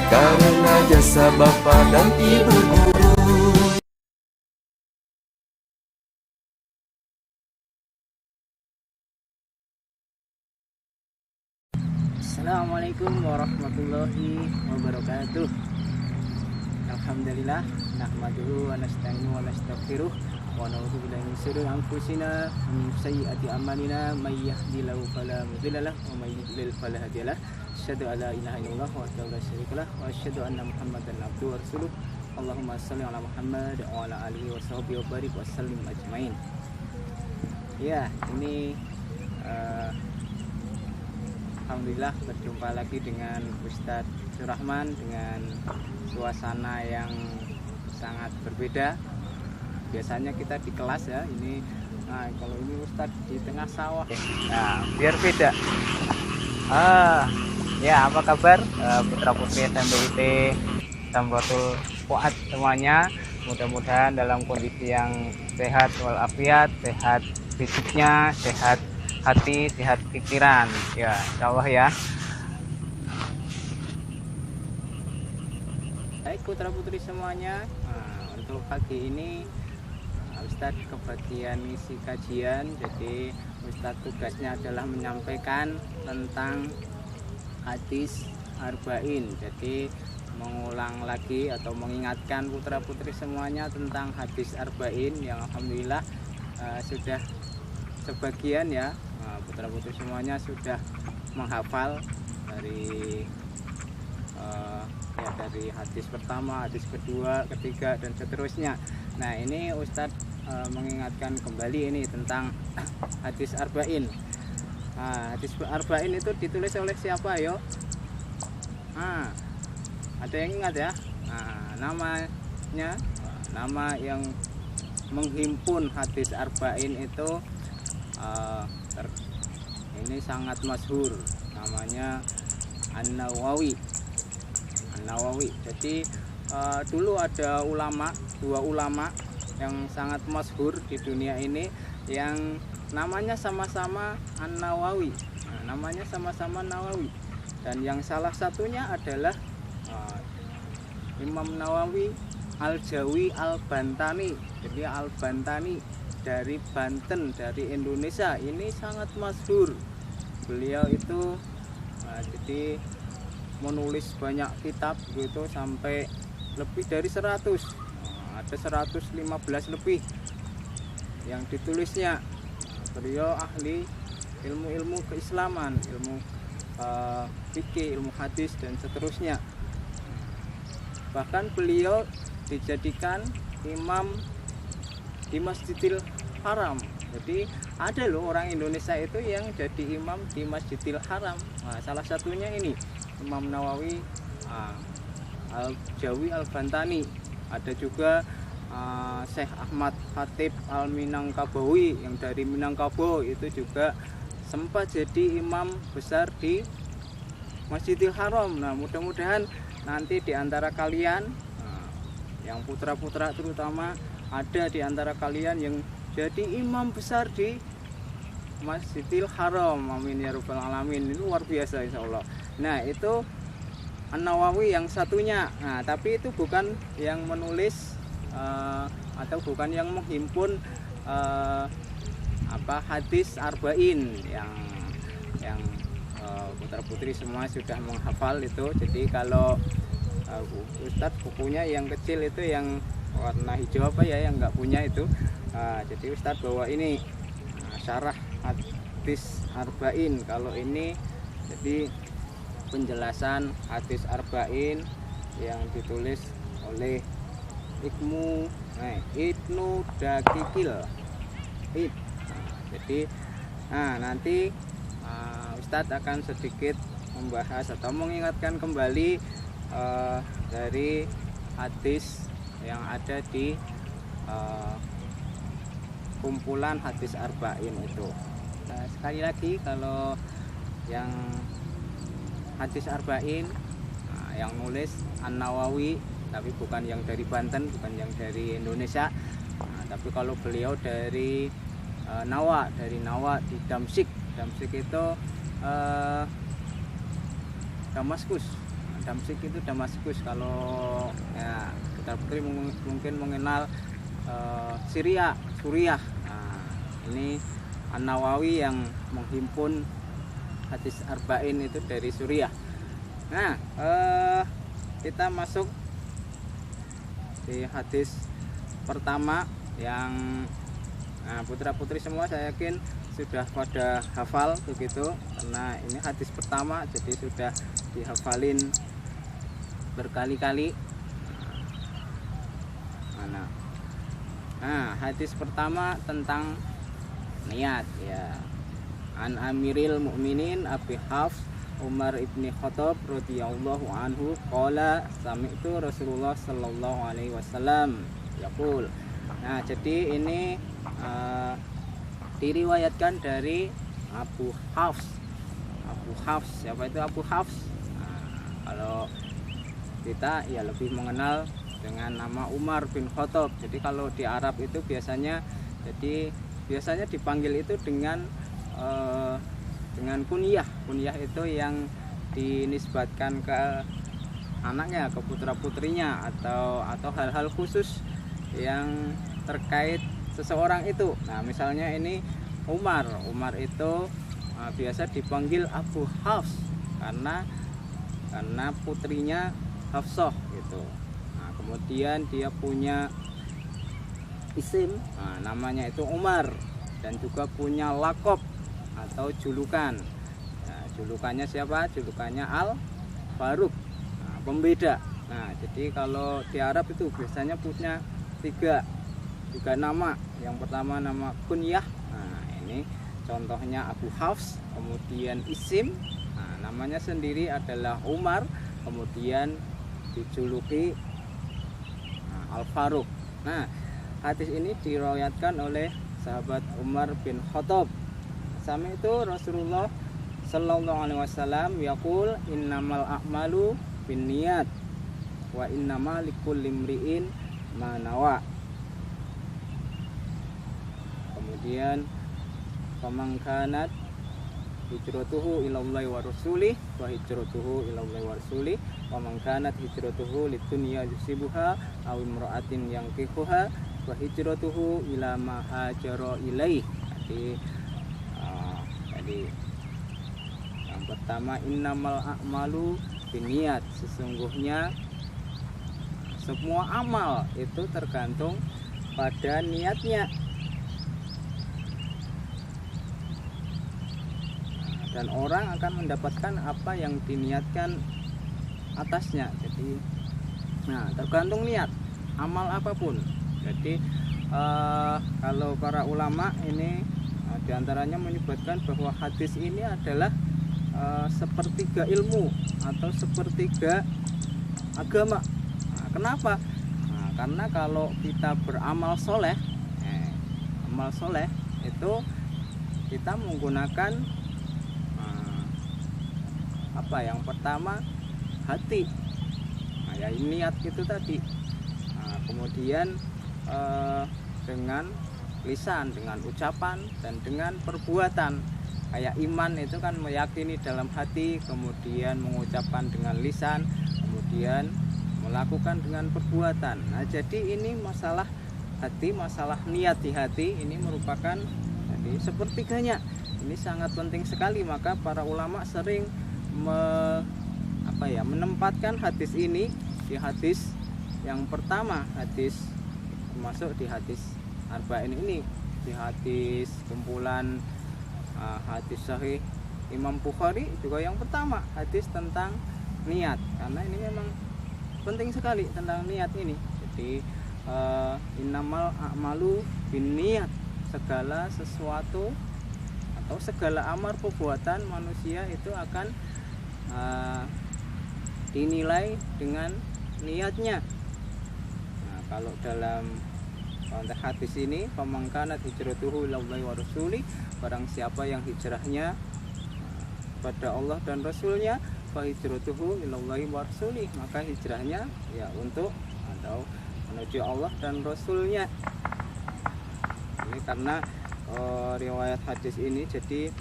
karena jasa Bapa dan Ibu guru. Assalamualaikum warahmatullahi wabarakatuh. Alhamdulillah, nahmaduhu wa nasta'inu wa nastaghfiruh wa na'udzu billahi min syururi anfusina wa min sayyiati a'malina may yahdihillahu fala mudhillalah wa may yudlil fala hadiyalah. Asyhadu an la ilaha illallah wa la syarikalah wa asyhadu anna Muhammadan abduhu wa rasuluh. Allahumma shalli ala Muhammad wa ala alihi wa sahbihi wa barik wa sallim ajmain. Ya, ini alhamdulillah berjumpa lagi dengan Ustadz Surahman dengan suasana yang sangat berbeda. Biasanya kita di kelas ya, ini kalau ini Ustadz di tengah sawah. Nah, biar beda. Ya, apa kabar putra putri SMPIT Samratul Fuad semuanya? Mudah-mudahan dalam kondisi yang sehat walafiat, sehat fisiknya, sehat hati, sehat pikiran, ya insyaallah ya. Baik putra putri semuanya, untuk pagi ini Ustadz kebagian isi kajian. Jadi Ustadz tugasnya adalah menyampaikan tentang hadis arba'in. Jadi mengulang lagi atau mengingatkan putra putri semuanya tentang hadis arba'in yang alhamdulillah sudah sebagian ya, putra putri semuanya sudah menghafal dari dari hadis pertama, hadis kedua, ketiga dan seterusnya. Nah, ini Ustadz mengingatkan kembali ini tentang hadis arba'in. Hadis arba'in itu ditulis oleh siapa yo? Ada yang ingat ya? Namanya, nama yang menghimpun hadis arba'in itu ini sangat masyhur, namanya An-Nawawi. Jadi dulu ada dua ulama yang sangat masyhur di dunia ini yang namanya sama-sama An-Nawawi. Namanya sama-sama Nawawi. Dan yang salah satunya adalah Imam Nawawi Al-Jawi Al-Bantani. Jadi Al-Bantani dari Banten, dari Indonesia, ini sangat masyhur. Beliau itu jadi menulis banyak kitab gitu, sampai lebih dari 100, ada 115 lebih yang ditulisnya. Beliau ahli ilmu-ilmu keislaman, ilmu fikih, ilmu hadis dan seterusnya. Bahkan beliau dijadikan imam di Masjidil Haram. Jadi ada loh orang Indonesia itu yang jadi imam di Masjidil Haram. Salah satunya ini Imam Nawawi Al-Jawi Al-Bantani. Ada juga Syekh Ahmad Khatib Al-Minangkabawi yang dari Minangkabau, itu juga sempat jadi imam besar di Masjidil Haram. Nah, mudah-mudahan nanti di antara kalian yang putra-putra terutama ada di antara kalian yang jadi imam besar di Masjidil Haram. Amin ya rabbal alamin. Ini luar biasa insyaallah. Nah, itu An-Nawawi yang satunya. Nah, tapi itu bukan yang menulis atau bukan yang menghimpun hadis arba'in yang putra putri semua sudah menghafal itu. Jadi kalau Ustadz bukunya yang kecil itu yang warna hijau yang nggak punya itu. Jadi Ustadz bawa ini syarah hadis arba'in. Kalau ini jadi penjelasan hadis arba'in yang ditulis oleh Ibnu Dakikil. Jadi nanti Ustadz akan sedikit membahas atau mengingatkan kembali dari hadis yang ada di kumpulan hadis arba'in itu. Nah, sekali lagi kalau yang hadis arba'in yang nulis An-Nawawi, tapi bukan yang dari Banten, bukan yang dari Indonesia. Tapi kalau beliau dari Nawa di Damsyik itu Damaskus. Damsyik itu Damaskus. Kalau ya Putra Putri mungkin mengenal Syria, Suriah. Nah, ini An-Nawawi yang menghimpun hadis arba'in itu dari Suriah. Nah, kita masuk di hadis pertama yang putra putri semua saya yakin sudah pada hafal begitu, karena ini hadis pertama jadi sudah dihafalin berkali-kali. Nah, hadis pertama tentang niat ya. An Amiril Mukminin Abi Hafs Umar ibni Khattab radhiyallahu anhu qala sami'tu Rasulullah sallallahu alaihi wasallam yaqul. Nah, jadi ini diriwayatkan dari Abu Hafs. Abu Hafs, siapa itu Abu Hafs? Nah, kalau kita ya lebih mengenal dengan nama Umar bin Khattab. Jadi kalau di Arab itu biasanya dipanggil itu dengan kunyah. Kunyah itu yang dinisbatkan ke anaknya, ke putra-putrinya, atau hal-hal khusus yang terkait seseorang itu. Nah, misalnya ini Umar itu biasa dipanggil Abu Hafs karena putrinya Hafsah gitu. Nah, kemudian dia punya isim, namanya itu Umar, dan juga punya lakob atau julukan. Nah, julukannya siapa? Julukannya Al-Faruq, pembeda. Nah, jadi kalau di Arab itu biasanya punya tiga nama. Yang pertama nama kunyah. Nah, ini contohnya Abu Hafs, kemudian isim, namanya sendiri adalah Umar, kemudian dijuluki Al-Faruq. Nah, hadis ini diriwayatkan oleh sahabat Umar bin Khattab. Sami itu Rasulullah sallallahu alaihi wasallam yaqul innamal a'malu binniyat wa innamal likulli imri'in ma nawa. Kemudian faman kanat hijratuhu ilallahi wa rasulih wa hijratuhu ilallahi wa rasulih wa man kanat hijratuhu lidunya yusibuha aw imra'atin yankihuha wa hijratuhu ila ma hajara ilaih. Jadi yang pertama innamal a'malu binniyat, sesungguhnya semua amal itu tergantung pada niatnya. Dan orang akan mendapatkan apa yang diniatkan atasnya. Jadi tergantung niat amal apapun. Jadi kalau para ulama ini diantaranya menyebutkan bahwa hadis ini adalah sepertiga ilmu atau sepertiga agama. Kenapa? Karena kalau kita beramal soleh, amal soleh itu kita menggunakan yang pertama hati, ya niat itu tadi. Kemudian dengan lisan, dengan ucapan, dan dengan perbuatan. Kayak iman itu kan meyakini dalam hati, kemudian mengucapkan dengan lisan, kemudian melakukan dengan perbuatan. Nah, jadi ini masalah hati, masalah niat di hati ini merupakan jadi sepertiganya. Ini sangat penting sekali, maka para ulama sering menempatkan hadis ini di hadis yang pertama, hadis termasuk di hadis arba'in ini, di hadis kumpulan hadis sahih Imam Bukhari juga yang pertama, hadis tentang niat, karena ini memang penting sekali tentang niat ini. Jadi innamal a'malu binniyat, segala sesuatu atau segala amal perbuatan manusia itu akan dinilai dengan niatnya. Nah, kalau dalam konteks hadis ini, pamangkanat hijratuhu ilallahi wa rasulih, barang siapa yang hijrahnya pada Allah dan Rasulnya, fa hijratuhu ilallahi wa rasulih, maka hijrahnya ya untuk atau menuju Allah dan Rasulnya. Ini karena riwayat hadis ini jadi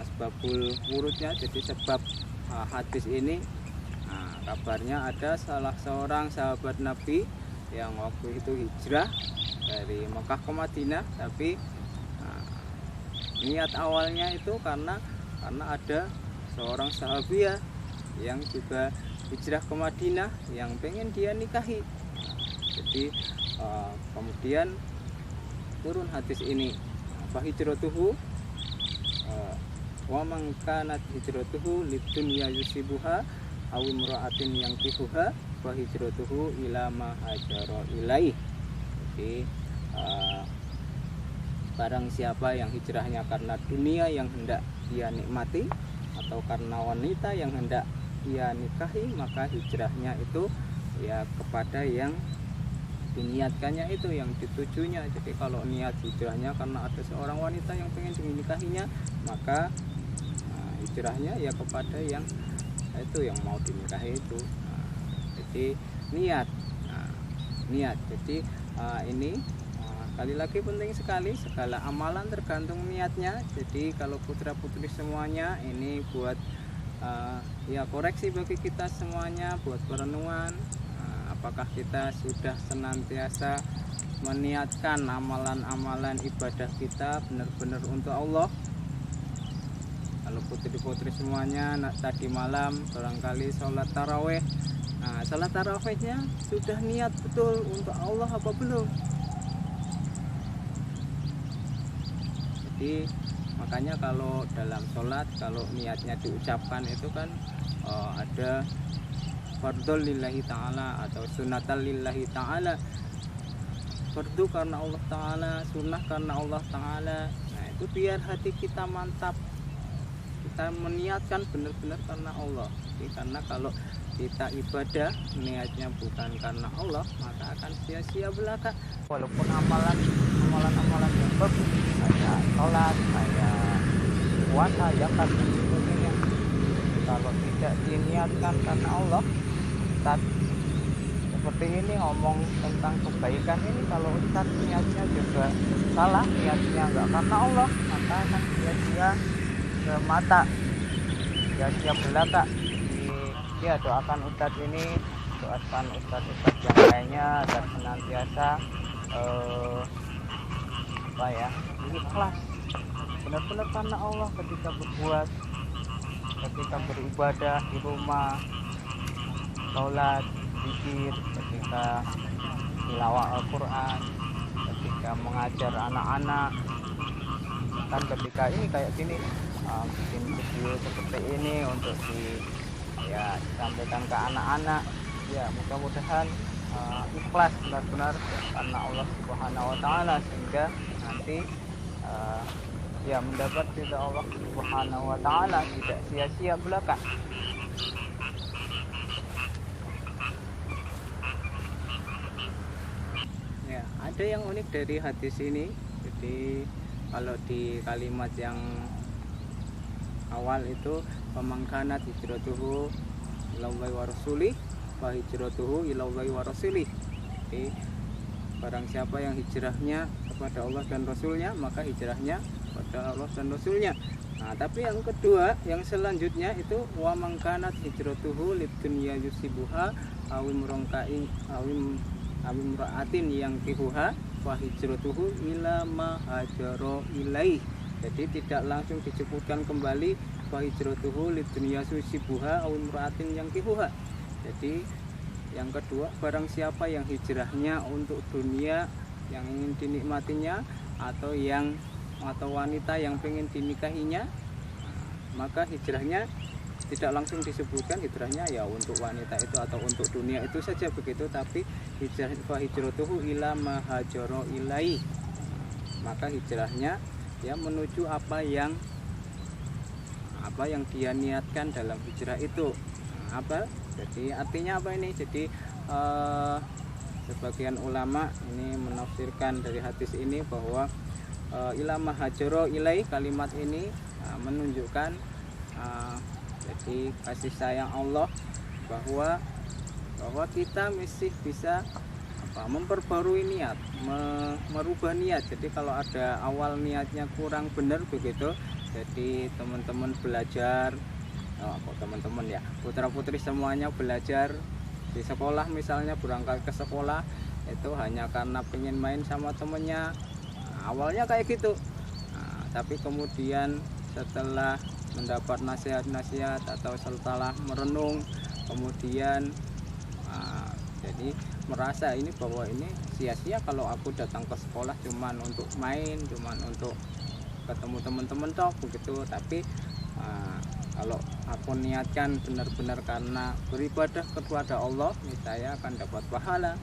asbabul wurudnya, jadi sebab hadis ini kabarnya ada salah seorang sahabat Nabi yang waktu itu hijrah dari Mekah ke Madinah, tapi niat awalnya itu karena ada seorang sahabiah yang juga hijrah ke Madinah yang pengen dia nikahi. Jadi kemudian turun hadis ini, fa hijratuhu wa man kanat hijratuhu lidunya yusibuha aw imra'atin yankihuha fa hijratuhu ila ma hajara ilaih. Jadi barang siapa yang hijrahnya karena dunia yang hendak dia nikmati atau karena wanita yang hendak dia nikahi, maka hijrahnya itu ya kepada yang diniatkannya, itu yang ditujunya. Jadi kalau niat hijrahnya karena ada seorang wanita yang pengen dinikahinya, maka hijrahnya ya kepada yang itu yang mau dinikahi itu. Jadi niat. Niat. Jadi ini sekali lagi penting sekali, segala amalan tergantung niatnya. Jadi kalau putra-putri semuanya ini buat ya koreksi bagi kita semuanya, buat perenungan. Apakah kita sudah senantiasa meniatkan amalan-amalan ibadah kita benar-benar untuk Allah? Kalau putri-putri semuanya tadi malam barangkali sholat taraweh, sholat tarawehnya sudah niat betul untuk Allah apa belum? Jadi makanya kalau dalam sholat, kalau niatnya diucapkan itu kan ada fardhu lillahi ta'ala atau sunnatal lillahi ta'ala. Fardu karena Allah Ta'ala, sunnah karena Allah Ta'ala. Nah itu biar hati kita mantap, kita meniatkan benar-benar karena Allah. Jadi karena kalau kita ibadah niatnya bukan karena Allah, maka akan sia-sia belaka. Walaupun amalan yang bagus kayak sholat, kayak puasa, zakat dan sebagainya, kalau tidak diniatkan karena Allah, Ustaz seperti ini ngomong tentang kebaikan ini, kalau Ustaz niatnya juga salah, niatnya enggak karena Allah, maka akan sia-sia semata, sia-sia belaka. Ya doakan Ustaz ini, doakan Ustaz yang lainnya agar senantiasa ikhlas, benar-benar karena Allah ketika berbuat, ketika beribadah di rumah, sholat, zikir, ketika tilawah Al-Quran, ketika mengajar anak-anak, kan ketika ini kayak gini bikin video seperti ini untuk disampaikan ke anak-anak, ya mudah-mudahan ikhlas benar-benar karena Allah Subhanahu wa Ta'ala, sehingga nanti ya mendapat ridha Allah Subhanahu wa Ta'ala, tidak sia-sia belaka. Ya, ada yang unik dari hadis ini. Jadi kalau di kalimat yang awal itu pemangkanat hijratuhu ilallahi wa rasulih wa hijratuhu ilallahi wa rasulih. Jadi barang siapa yang hijrahnya kepada Allah dan Rasulnya, maka hijrahnya kepada Allah dan Rasulnya. Nah, tapi yang kedua, yang selanjutnya itu wa mangkanat hijratuhu lidunya yusibuha awim rongkai awim ra'atin yang kihuha wa hijratuhu ila ma hajaro ilaih. Jadi tidak langsung disebutkan kembali wa hijratuhu lidunya yusibuha awim ra'atin yang kihuha. Jadi yang kedua, barang siapa yang hijrahnya untuk dunia yang ingin dinikmatinya, atau wanita yang pengen dinikahinya, maka hijrahnya tidak langsung disebutkan hijrahnya ya untuk wanita itu atau untuk dunia itu saja begitu, tapi hijratuhu ila ma hajara ilai, maka hijrahnya ya menuju apa yang dia niatkan dalam hijrah itu. Jadi artinya apa ini? Jadi sebagian ulama ini menafsirkan dari hadis ini bahwa ila ma hajara ilai, kalimat ini menunjukkan jadi kasih sayang Allah, bahwa kita mesti bisa memperbarui niat, merubah niat. Jadi kalau ada awal niatnya kurang benar begitu, jadi teman-teman belajar teman-teman ya, putra putri semuanya belajar di sekolah, misalnya berangkat ke sekolah itu hanya karena pengen main sama temennya. Awalnya kayak gitu, tapi kemudian setelah mendapat nasihat-nasihat atau setelah merenung, kemudian jadi merasa ini bahwa ini sia-sia kalau aku datang ke sekolah cuman untuk main, cuman untuk ketemu teman-teman toh begitu. Tapi kalau aku niatkan benar-benar karena beribadah kepada Allah, saya akan dapat pahala,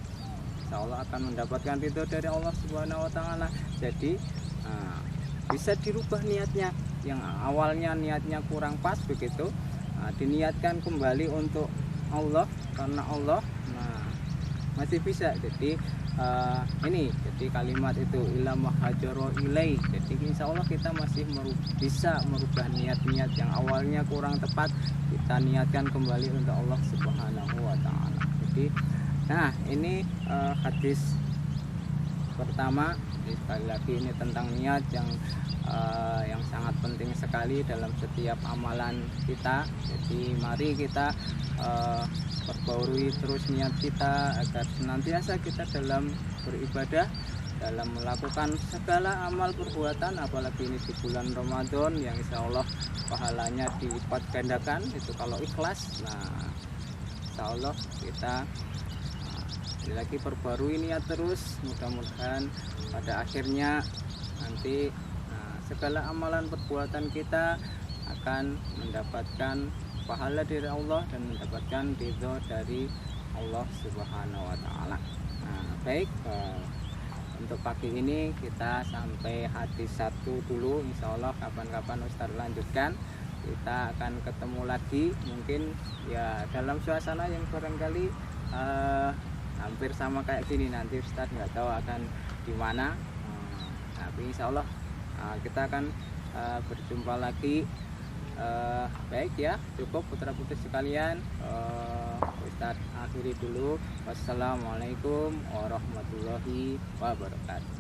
insya Allah akan mendapatkan ridho dari Allah Subhanahu wa Ta'ala. Jadi bisa dirubah niatnya, yang awalnya niatnya kurang pas begitu, diniatkan kembali untuk Allah, karena Allah, masih bisa. Jadi jadi kalimat itu ilamah hajaro ilai, jadi insya Allah kita masih bisa merubah niat-niat yang awalnya kurang tepat, kita niatkan kembali untuk Allah Subhanahu wa Ta'ala. Jadi ini hadis pertama. Sekali lagi ini tentang niat yang sangat penting sekali dalam setiap amalan kita. Jadi mari kita perbarui terus niat kita agar senantiasa kita dalam beribadah, dalam melakukan segala amal perbuatan, apalagi ini di bulan Ramadan yang insya Allah pahalanya dilipat gandakan itu kalau ikhlas. Insya Allah kita lagi perbarui niat terus, mudah-mudahan pada akhirnya nanti segala amalan perbuatan kita akan mendapatkan pahala dari Allah dan mendapatkan ridho dari Allah Subhanahu wa Ta'ala. Baik, untuk pagi ini kita sampai hadis 1 dulu, insya Allah kapan-kapan Ustaz lanjutkan. Kita akan ketemu lagi mungkin ya dalam suasana yang barangkali hampir sama kayak gini. Nanti Ustaz nggak tahu akan di mana, tapi insya Allah kita akan berjumpa lagi. Baik ya, cukup putra putri sekalian, Ustaz akhiri dulu. Wassalamualaikum warahmatullahi wabarakatuh.